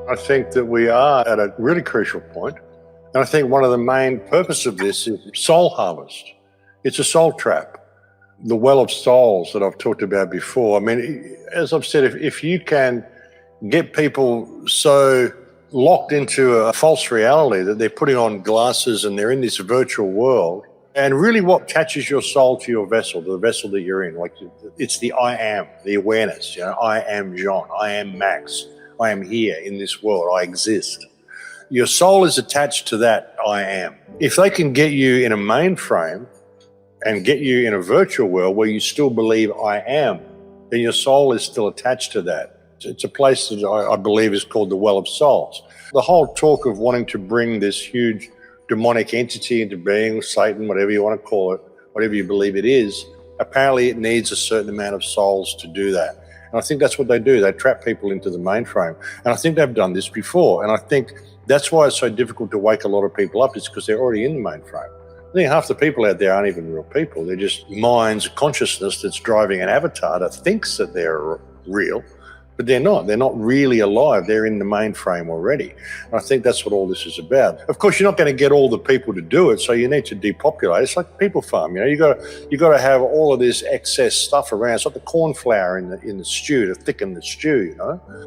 I think that we are at a really crucial point. And I think one of the main purpose of this is soul harvest. It's a soul trap. The well of souls that I've talked about before. I mean, as I've said, if you can get people so locked into a false reality that they're putting on glasses and they're in this virtual world, and really what attaches your soul to your vessel, the vessel that you're in, like it's the I am, the awareness, I am John, I am Max, I am here in this world, I exist. Your soul is attached to that I am. If they can get you in a mainframe and get you in a virtual world where you still believe I am, then your soul is still attached to that. It's a place that I believe is called the Well of Souls. The whole talk of wanting to bring this huge demonic entity into being, Satan, whatever you want to call it, whatever you believe it is, apparently it needs a certain amount of souls to do that. And I think that's what they do. They trap people into the mainframe. And I think they've done this before. And I think that's why it's so difficult to wake a lot of people up. It's because they're already in the mainframe. I think half the people out there aren't even real people. They're just minds, consciousness that's driving an avatar that thinks that they're real, but they're not. They're not really alive. They're in the mainframe already. And I think that's what all this is about. Of course, you're not going to get all the people to do it, so you need to depopulate. It's like people farm. You got to have all of this excess stuff around. It's like the corn flour in the stew to thicken the stew.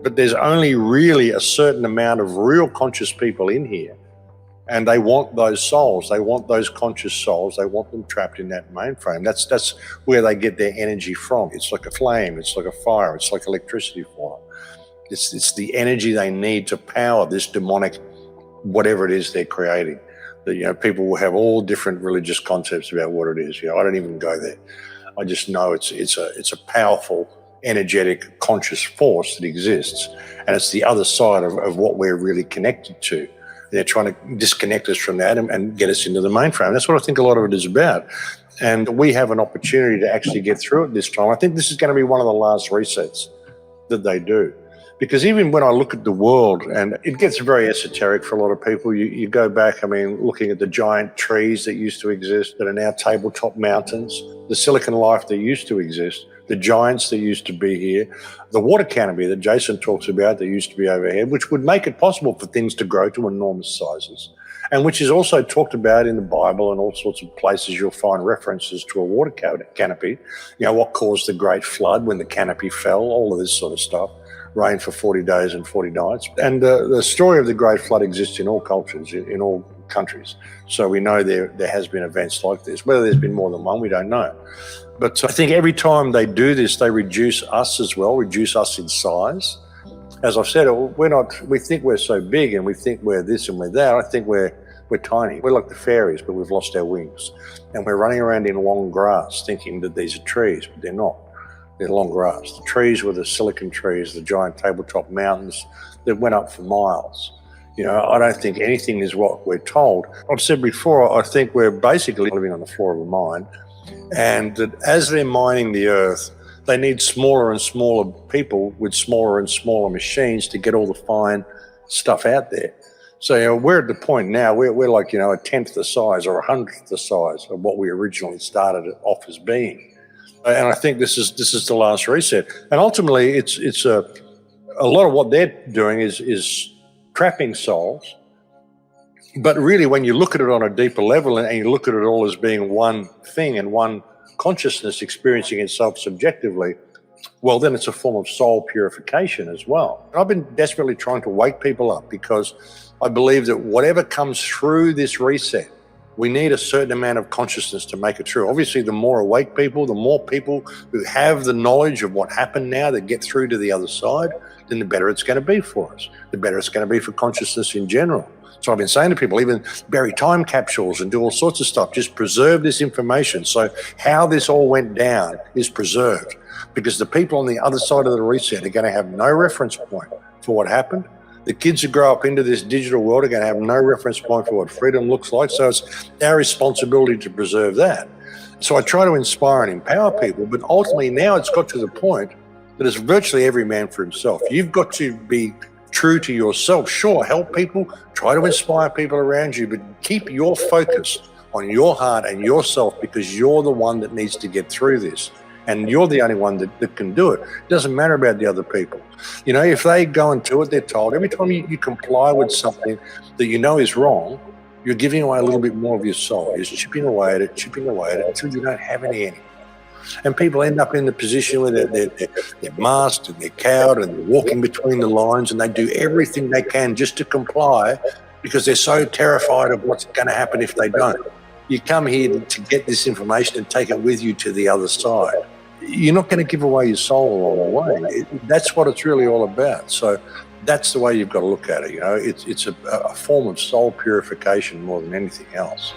But there's only really a certain amount of real conscious people in here. And they want those souls. They want those conscious souls. They want them trapped in that mainframe. That's where they get their energy from. It's like a flame. It's like a fire. It's like electricity for them. It's the energy they need to power this demonic, whatever it is they're creating. That people will have all different religious concepts about what it is. I don't even go there. I just know it's a powerful, energetic, conscious force that exists, and it's the other side of what we're really connected to. They're trying to disconnect us from that and get us into the mainframe. That's what I think a lot of it is about. And we have an opportunity to actually get through it this time. I think this is going to be one of the last resets that they do. Because even when I look at the world, and it gets very esoteric for a lot of people, you go back, looking at the giant trees that used to exist that are now tabletop mountains, the silicon life that used to exist, the giants that used to be here, the water canopy that Jason talks about that used to be overhead, which would make it possible for things to grow to enormous sizes, and which is also talked about in the Bible and all sorts of places. You'll find references to a water canopy, what caused the great flood when the canopy fell, all of this sort of stuff, rain for 40 days and 40 nights. And the story of the great flood exists in all cultures, in all countries. So we know there has been events like this. Whether there's been more than one, we don't know. But I think every time they do this, they reduce us as well, reduce us in size. As I've said, we think we're so big and we think we're this and we're that. I think we're tiny. We're like the fairies, but we've lost our wings. And we're running around in long grass thinking that these are trees, but they're not. They're long grass. The trees were the silicon trees, the giant tabletop mountains that went up for miles. I don't think anything is what we're told. I've said before, I think we're basically living on the floor of a mine. And that as they're mining the earth, they need smaller and smaller people with smaller and smaller machines to get all the fine stuff out there. So we're at the point now, we're like, a tenth the size or 100th the size of what we originally started off as being. And I think this is the last reset. And ultimately, it's a lot of what they're doing is trapping souls. But really, when you look at it on a deeper level and you look at it all as being one thing and one consciousness experiencing itself subjectively, well, then it's a form of soul purification as well. I've been desperately trying to wake people up because I believe that whatever comes through this reset, we need a certain amount of consciousness to make it through. Obviously, the more awake people, the more people who have the knowledge of what happened now that get through to the other side, then the better it's going to be for us. The better it's going to be for consciousness in general. So I've been saying to people, even bury time capsules and do all sorts of stuff. Just preserve this information. So how this all went down is preserved, because the people on the other side of the reset are going to have no reference point for what happened. The kids who grow up into this digital world are going to have no reference point for what freedom looks like. So it's our responsibility to preserve that. So I try to inspire and empower people, but ultimately now it's got to the point that it's virtually every man for himself. You've got to be true to yourself. Sure, help people, try to inspire people around you, but keep your focus on your heart and yourself, because you're the one that needs to get through this. and you're the only one that can do it. It doesn't matter about the other people. You know, if they go and do it, they're told. Every time you comply with something that you know is wrong, you're giving away a little bit more of your soul. You're chipping away at it until you don't have any anymore. And people end up in the position where they're masked and they're cowed and they're walking between the lines, and they do everything they can just to comply because they're so terrified of what's going to happen if they don't. You come here to get this information and take it with you to the other side. You're not going to give away your soul along the way. That's what it's really all about. So that's the way you've got to look at it. You know, it's a form of soul purification more than anything else.